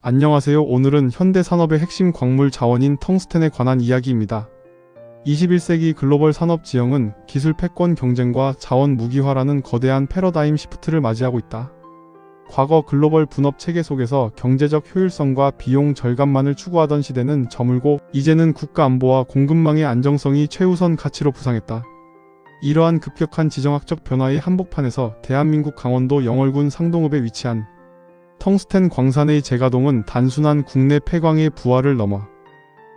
안녕하세요. 오늘은 현대 산업의 핵심 광물 자원인 텅스텐에 관한 이야기입니다. 21세기 글로벌 산업 지형은 기술 패권 경쟁과 자원 무기화라는 거대한 패러다임 시프트를 맞이하고 있다. 과거 글로벌 분업 체계 속에서 경제적 효율성과 비용 절감만을 추구하던 시대는 저물고 이제는 국가 안보와 공급망의 안정성이 최우선 가치로 부상했다. 이러한 급격한 지정학적 변화의 한복판에서 대한민국 강원도 영월군 상동읍에 위치한 텅스텐 광산의 재가동은 단순한 국내 폐광의 부활을 넘어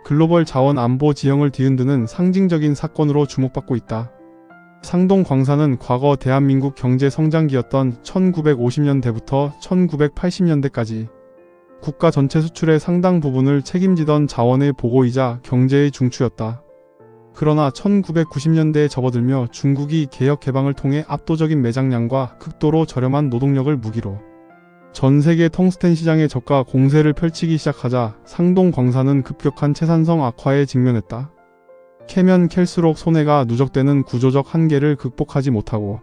글로벌 자원 안보 지형을 뒤흔드는 상징적인 사건으로 주목받고 있다. 상동 광산은 과거 대한민국 경제 성장기였던 1950년대부터 1980년대까지 국가 전체 수출의 상당 부분을 책임지던 자원의 보고이자 경제의 중추였다. 그러나 1990년대에 접어들며 중국이 개혁 개방을 통해 압도적인 매장량과 극도로 저렴한 노동력을 무기로 전 세계 텅스텐 시장에 저가 공세를 펼치기 시작하자 상동 광산은 급격한 채산성 악화에 직면했다. 캐면 캘수록 손해가 누적되는 구조적 한계를 극복하지 못하고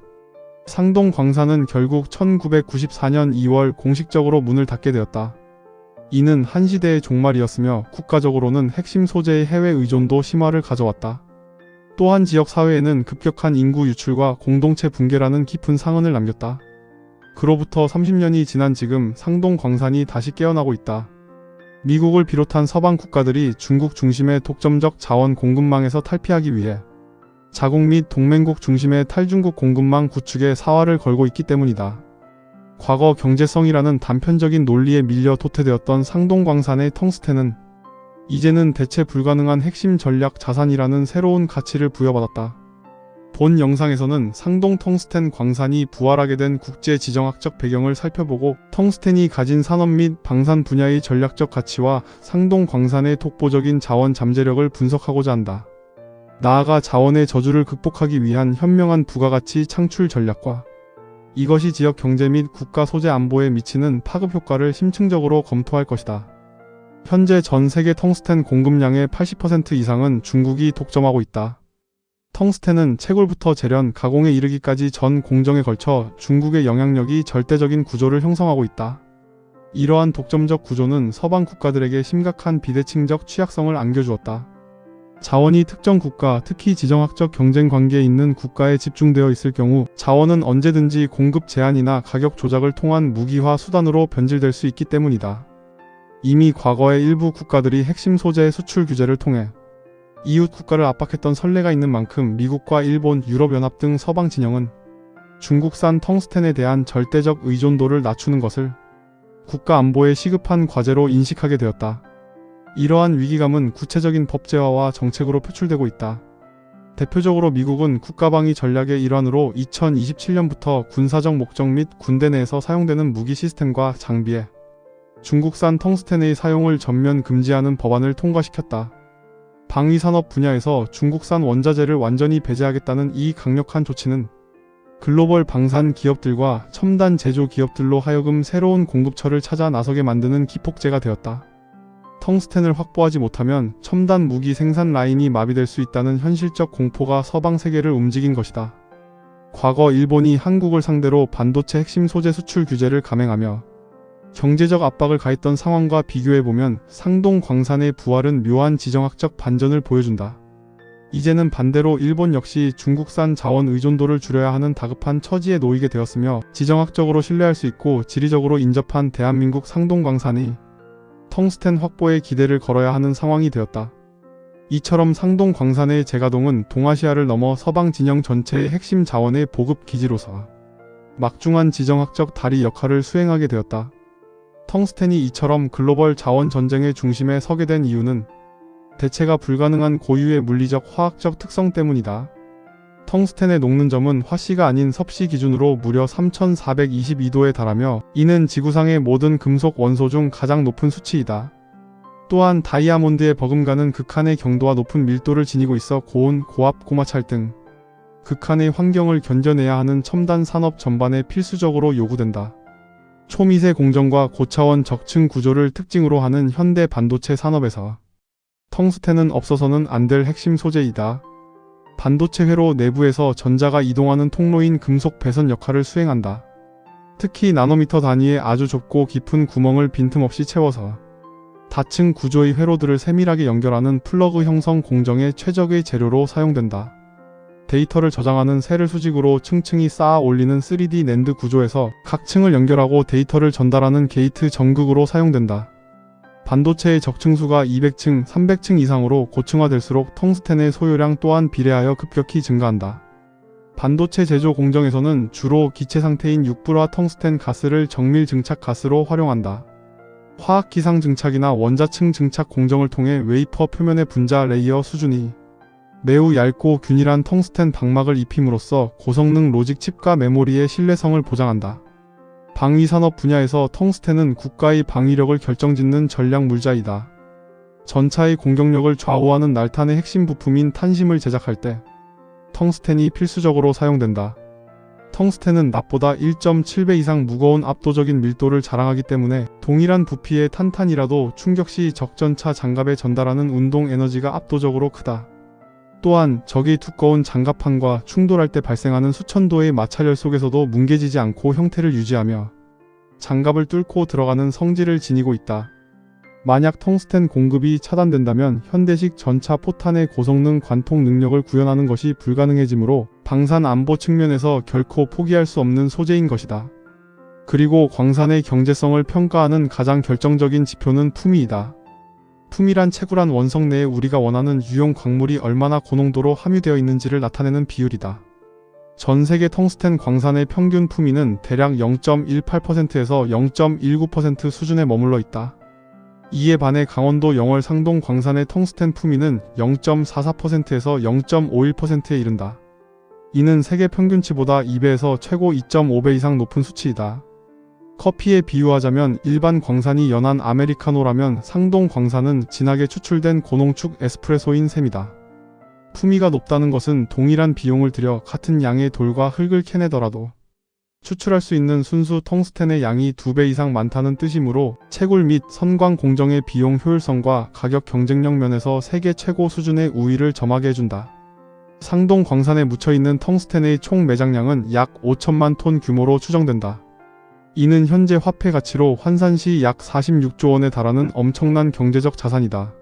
상동 광산은 결국 1994년 2월 공식적으로 문을 닫게 되었다. 이는 한 시대의 종말이었으며 국가적으로는 핵심 소재의 해외 의존도 심화를 가져왔다. 또한 지역 사회에는 급격한 인구 유출과 공동체 붕괴라는 깊은 상흔을 남겼다. 그로부터 30년이 지난 지금 상동 광산이 다시 깨어나고 있다. 미국을 비롯한 서방 국가들이 중국 중심의 독점적 자원 공급망에서 탈피하기 위해 자국 및 동맹국 중심의 탈중국 공급망 구축에 사활을 걸고 있기 때문이다. 과거 경제성이라는 단편적인 논리에 밀려 도태되었던 상동 광산의 텅스텐은 이제는 대체 불가능한 핵심 전략 자산이라는 새로운 가치를 부여받았다. 본 영상에서는 상동 텅스텐 광산이 부활하게 된 국제 지정학적 배경을 살펴보고 텅스텐이 가진 산업 및 방산 분야의 전략적 가치와 상동 광산의 독보적인 자원 잠재력을 분석하고자 한다. 나아가 자원의 저주를 극복하기 위한 현명한 부가가치 창출 전략과 이것이 지역 경제 및 국가 소재 안보에 미치는 파급 효과를 심층적으로 검토할 것이다. 현재 전 세계 텅스텐 공급량의 80% 이상은 중국이 독점하고 있다. 텅스텐은 채굴부터 재련, 가공에 이르기까지 전 공정에 걸쳐 중국의 영향력이 절대적인 구조를 형성하고 있다. 이러한 독점적 구조는 서방 국가들에게 심각한 비대칭적 취약성을 안겨주었다. 자원이 특정 국가, 특히 지정학적 경쟁 관계에 있는 국가에 집중되어 있을 경우 자원은 언제든지 공급 제한이나 가격 조작을 통한 무기화 수단으로 변질될 수 있기 때문이다. 이미 과거의 일부 국가들이 핵심 소재 수출 규제를 통해 이웃 국가를 압박했던 선례가 있는 만큼 미국과 일본, 유럽연합 등 서방 진영은 중국산 텅스텐에 대한 절대적 의존도를 낮추는 것을 국가 안보의 시급한 과제로 인식하게 되었다. 이러한 위기감은 구체적인 법제화와 정책으로 표출되고 있다. 대표적으로 미국은 국가방위 전략의 일환으로 2027년부터 군사적 목적 및 군대 내에서 사용되는 무기 시스템과 장비에 중국산 텅스텐의 사용을 전면 금지하는 법안을 통과시켰다. 방위산업 분야에서 중국산 원자재를 완전히 배제하겠다는 이 강력한 조치는 글로벌 방산 기업들과 첨단 제조 기업들로 하여금 새로운 공급처를 찾아 나서게 만드는 기폭제가 되었다. 텅스텐을 확보하지 못하면 첨단 무기 생산 라인이 마비될 수 있다는 현실적 공포가 서방 세계를 움직인 것이다. 과거 일본이 한국을 상대로 반도체 핵심 소재 수출 규제를 감행하며 경제적 압박을 가했던 상황과 비교해보면 상동 광산의 부활은 묘한 지정학적 반전을 보여준다. 이제는 반대로 일본 역시 중국산 자원 의존도를 줄여야 하는 다급한 처지에 놓이게 되었으며 지정학적으로 신뢰할 수 있고 지리적으로 인접한 대한민국 상동 광산이 텅스텐 확보에 기대를 걸어야 하는 상황이 되었다. 이처럼 상동 광산의 재가동은 동아시아를 넘어 서방 진영 전체의 핵심 자원의 보급 기지로서 막중한 지정학적 다리 역할을 수행하게 되었다. 텅스텐이 이처럼 글로벌 자원 전쟁의 중심에 서게 된 이유는 대체가 불가능한 고유의 물리적 화학적 특성 때문이다. 텅스텐의 녹는 점은 화씨가 아닌 섭씨 기준으로 무려 3422도에 달하며 이는 지구상의 모든 금속 원소 중 가장 높은 수치이다. 또한 다이아몬드의 버금가는 극한의 경도와 높은 밀도를 지니고 있어 고온, 고압, 고마찰 등 극한의 환경을 견뎌내야 하는 첨단 산업 전반에 필수적으로 요구된다. 초미세 공정과 고차원 적층 구조를 특징으로 하는 현대 반도체 산업에서 텅스텐은 없어서는 안 될 핵심 소재이다. 반도체 회로 내부에서 전자가 이동하는 통로인 금속 배선 역할을 수행한다. 특히 나노미터 단위의 아주 좁고 깊은 구멍을 빈틈없이 채워서 다층 구조의 회로들을 세밀하게 연결하는 플러그 형성 공정의 최적의 재료로 사용된다. 데이터를 저장하는 셀을 수직으로 층층이 쌓아 올리는 3D 낸드 구조에서 각 층을 연결하고 데이터를 전달하는 게이트 전극으로 사용된다. 반도체의 적층수가 200층, 300층 이상으로 고층화될수록 텅스텐의 소요량 또한 비례하여 급격히 증가한다. 반도체 제조 공정에서는 주로 기체 상태인 육불화 텅스텐 가스를 정밀 증착 가스로 활용한다. 화학 기상 증착이나 원자층 증착 공정을 통해 웨이퍼 표면의 분자 레이어 수준이 매우 얇고 균일한 텅스텐 방막을 입힘으로써 고성능 로직 칩과 메모리의 신뢰성을 보장한다. 방위산업 분야에서 텅스텐은 국가의 방위력을 결정짓는 전략 물자이다. 전차의 공격력을 좌우하는 날탄의 핵심 부품인 탄심을 제작할 때 텅스텐이 필수적으로 사용된다. 텅스텐은 납보다 1.7배 이상 무거운 압도적인 밀도를 자랑하기 때문에 동일한 부피의 탄탄이라도 충격 시 적전차 장갑에 전달하는 운동 에너지가 압도적으로 크다. 또한 적이 두꺼운 장갑판과 충돌할 때 발생하는 수천도의 마찰열 속에서도 뭉개지지 않고 형태를 유지하며 장갑을 뚫고 들어가는 성질을 지니고 있다. 만약 텅스텐 공급이 차단된다면 현대식 전차 포탄의 고성능 관통 능력을 구현하는 것이 불가능해지므로 방산 안보 측면에서 결코 포기할 수 없는 소재인 것이다. 그리고 광산의 경제성을 평가하는 가장 결정적인 지표는 품위이다. 품위란 채굴한 원석 내에 우리가 원하는 유용 광물이 얼마나 고농도로 함유되어 있는지를 나타내는 비율이다. 전 세계 텅스텐 광산의 평균 품위는 대략 0.18%에서 0.19% 수준에 머물러 있다. 이에 반해 강원도 영월 상동 광산의 텅스텐 품위는 0.44%에서 0.51%에 이른다. 이는 세계 평균치보다 2배에서 최고 2.5배 이상 높은 수치이다. 커피에 비유하자면 일반 광산이 연한 아메리카노라면 상동 광산은 진하게 추출된 고농축 에스프레소인 셈이다. 품위가 높다는 것은 동일한 비용을 들여 같은 양의 돌과 흙을 캐내더라도 추출할 수 있는 순수 텅스텐의 양이 2배 이상 많다는 뜻이므로 채굴 및 선광 공정의 비용 효율성과 가격 경쟁력 면에서 세계 최고 수준의 우위를 점하게 해준다. 상동 광산에 묻혀있는 텅스텐의 총 매장량은 약 5천만 톤 규모로 추정된다. 이는 현재 화폐 가치로 환산 시 약 46조 원에 달하는 엄청난 경제적 자산이다.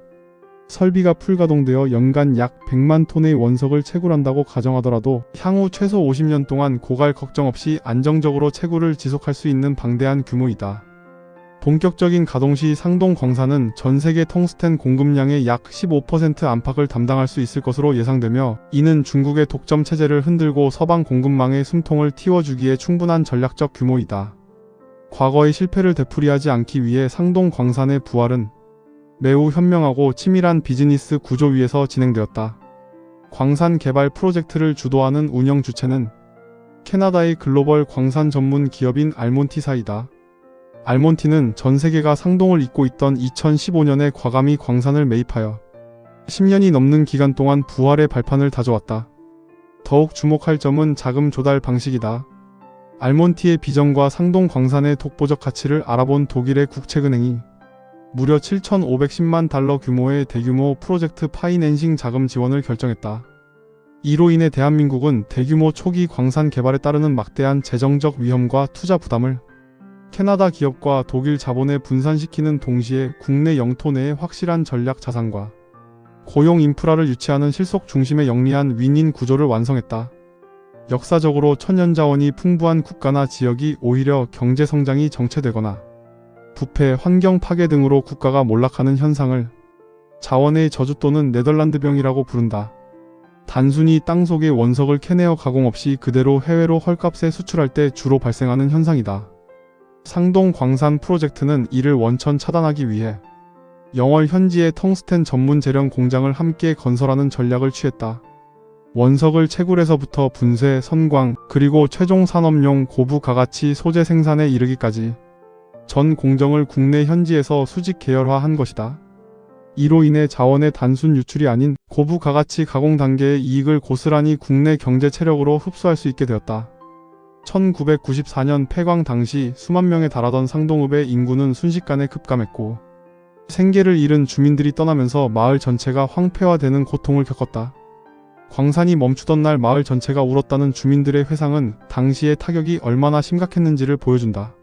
설비가 풀가동되어 연간 약 100만 톤의 원석을 채굴한다고 가정하더라도 향후 최소 50년 동안 고갈 걱정 없이 안정적으로 채굴을 지속할 수 있는 방대한 규모이다. 본격적인 가동 시 상동 광산은 전 세계 텅스텐 공급량의 약 15% 안팎을 담당할 수 있을 것으로 예상되며 이는 중국의 독점 체제를 흔들고 서방 공급망의 숨통을 틔워주기에 충분한 전략적 규모이다. 과거의 실패를 되풀이하지 않기 위해 상동 광산의 부활은 매우 현명하고 치밀한 비즈니스 구조 위에서 진행되었다. 광산 개발 프로젝트를 주도하는 운영 주체는 캐나다의 글로벌 광산 전문 기업인 알몬티사이다. 알몬티는 전 세계가 상동을 잇고 있던 2015년에 과감히 광산을 매입하여 10년이 넘는 기간 동안 부활의 발판을 다져왔다. 더욱 주목할 점은 자금 조달 방식이다. 알몬티의 비전과 상동 광산의 독보적 가치를 알아본 독일의 국책은행이 무려 7,510만 달러 규모의 대규모 프로젝트 파이낸싱 자금 지원을 결정했다. 이로 인해 대한민국은 대규모 초기 광산 개발에 따르는 막대한 재정적 위험과 투자 부담을 캐나다 기업과 독일 자본에 분산시키는 동시에 국내 영토 내에 확실한 전략 자산과 고용 인프라를 유치하는 실속 중심의 영리한 윈윈 구조를 완성했다. 역사적으로 천연자원이 풍부한 국가나 지역이 오히려 경제성장이 정체되거나 부패, 환경 파괴 등으로 국가가 몰락하는 현상을 자원의 저주 또는 네덜란드병이라고 부른다. 단순히 땅속의 원석을 캐내어 가공 없이 그대로 해외로 헐값에 수출할 때 주로 발생하는 현상이다. 상동 광산 프로젝트는 이를 원천 차단하기 위해 영월 현지의 텅스텐 전문 재련 공장을 함께 건설하는 전략을 취했다. 원석을 채굴에서부터 분쇄, 선광, 그리고 최종 산업용 고부 가가치 소재 생산에 이르기까지 전 공정을 국내 현지에서 수직 계열화한 것이다. 이로 인해 자원의 단순 유출이 아닌 고부 가가치 가공 단계의 이익을 고스란히 국내 경제 체력으로 흡수할 수 있게 되었다. 1994년 폐광 당시 수만 명에 달하던 상동읍의 인구는 순식간에 급감했고 생계를 잃은 주민들이 떠나면서 마을 전체가 황폐화되는 고통을 겪었다. 광산이 멈추던 날 마을 전체가 울었다는 주민들의 회상은 당시의 타격이 얼마나 심각했는지를 보여준다.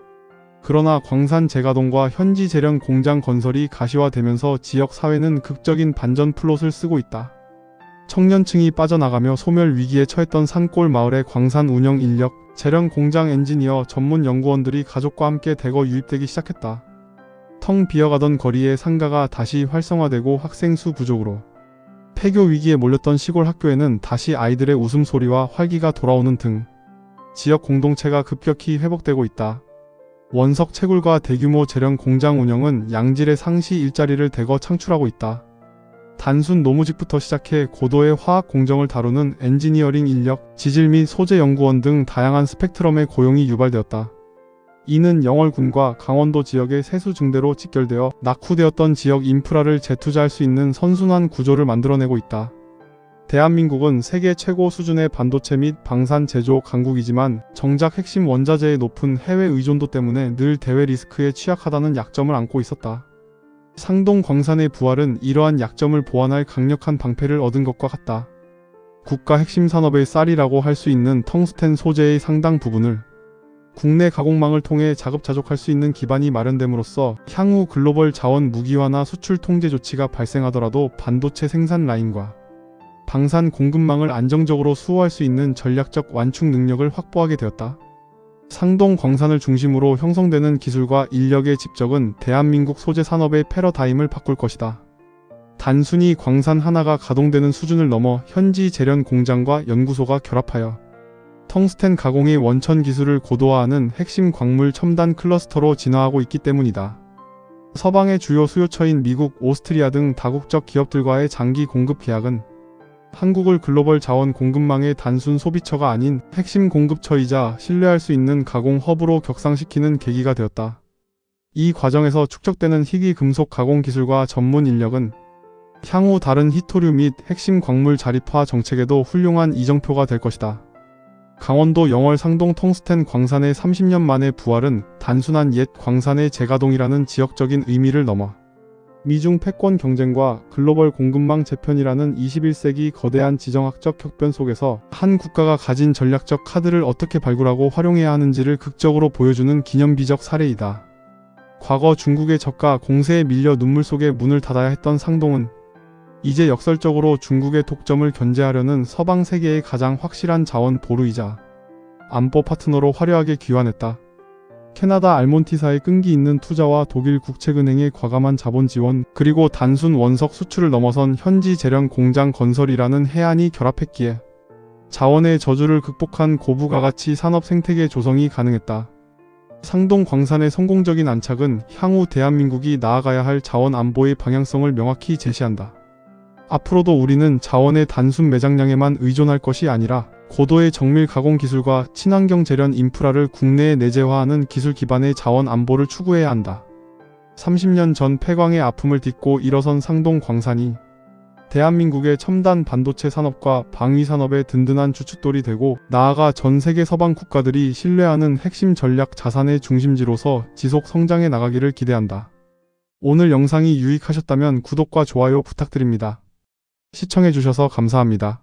그러나 광산 재가동과 현지 재련 공장 건설이 가시화되면서 지역 사회는 극적인 반전 플롯을 쓰고 있다. 청년층이 빠져나가며 소멸 위기에 처했던 산골 마을의 광산 운영 인력, 재련 공장 엔지니어, 전문 연구원들이 가족과 함께 대거 유입되기 시작했다. 텅 비어가던 거리의 상가가 다시 활성화되고 학생 수 부족으로 폐교 위기에 몰렸던 시골 학교에는 다시 아이들의 웃음소리와 활기가 돌아오는 등 지역 공동체가 급격히 회복되고 있다. 원석 채굴과 대규모 재련 공장 운영은 양질의 상시 일자리를 대거 창출하고 있다. 단순 노무직부터 시작해 고도의 화학 공정을 다루는 엔지니어링 인력, 지질 및 소재 연구원 등 다양한 스펙트럼의 고용이 유발되었다. 이는 영월군과 강원도 지역의 세수 증대로 직결되어 낙후되었던 지역 인프라를 재투자할 수 있는 선순환 구조를 만들어내고 있다. 대한민국은 세계 최고 수준의 반도체 및 방산 제조 강국이지만 정작 핵심 원자재의 높은 해외 의존도 때문에 늘 대외 리스크에 취약하다는 약점을 안고 있었다. 상동 광산의 부활은 이러한 약점을 보완할 강력한 방패를 얻은 것과 같다. 국가 핵심 산업의 쌀이라고 할 수 있는 텅스텐 소재의 상당 부분을 국내 가공망을 통해 자급자족할 수 있는 기반이 마련됨으로써 향후 글로벌 자원 무기화나 수출 통제 조치가 발생하더라도 반도체 생산 라인과 방산 공급망을 안정적으로 수호할 수 있는 전략적 완충 능력을 확보하게 되었다. 상동 광산을 중심으로 형성되는 기술과 인력의 집적은 대한민국 소재 산업의 패러다임을 바꿀 것이다. 단순히 광산 하나가 가동되는 수준을 넘어 현지 재련 공장과 연구소가 결합하여 텅스텐 가공의 원천 기술을 고도화하는 핵심 광물 첨단 클러스터로 진화하고 있기 때문이다. 서방의 주요 수요처인 미국, 오스트리아 등 다국적 기업들과의 장기 공급 계약은 한국을 글로벌 자원 공급망의 단순 소비처가 아닌 핵심 공급처이자 신뢰할 수 있는 가공 허브로 격상시키는 계기가 되었다. 이 과정에서 축적되는 희귀 금속 가공 기술과 전문 인력은 향후 다른 히토류 및 핵심 광물 자립화 정책에도 훌륭한 이정표가 될 것이다. 강원도 영월 상동 텅스텐 광산의 30년 만의 부활은 단순한 옛 광산의 재가동이라는 지역적인 의미를 넘어 미중 패권 경쟁과 글로벌 공급망 재편이라는 21세기 거대한 지정학적 격변 속에서 한 국가가 가진 전략적 카드를 어떻게 발굴하고 활용해야 하는지를 극적으로 보여주는 기념비적 사례이다. 과거 중국의 적과 공세에 밀려 눈물 속에 문을 닫아야 했던 상동은 이제 역설적으로 중국의 독점을 견제하려는 서방 세계의 가장 확실한 자원 보루이자 안보 파트너로 화려하게 귀환했다. 캐나다 알몬티사의 끈기 있는 투자와 독일 국책은행의 과감한 자본 지원, 그리고 단순 원석 수출을 넘어선 현지 재련 공장 건설이라는 해안이 결합했기에 자원의 저주를 극복한 고부가가치 산업 생태계 조성이 가능했다. 상동 광산의 성공적인 안착은 향후 대한민국이 나아가야 할 자원 안보의 방향성을 명확히 제시한다. 앞으로도 우리는 자원의 단순 매장량에만 의존할 것이 아니라 고도의 정밀 가공 기술과 친환경 재련 인프라를 국내에 내재화하는 기술 기반의 자원 안보를 추구해야 한다. 30년 전 폐광의 아픔을 딛고 일어선 상동 광산이 대한민국의 첨단 반도체 산업과 방위 산업의 든든한 주춧돌이 되고 나아가 전 세계 서방 국가들이 신뢰하는 핵심 전략 자산의 중심지로서 지속 성장해 나가기를 기대한다. 오늘 영상이 유익하셨다면 구독과 좋아요 부탁드립니다. 시청해주셔서 감사합니다.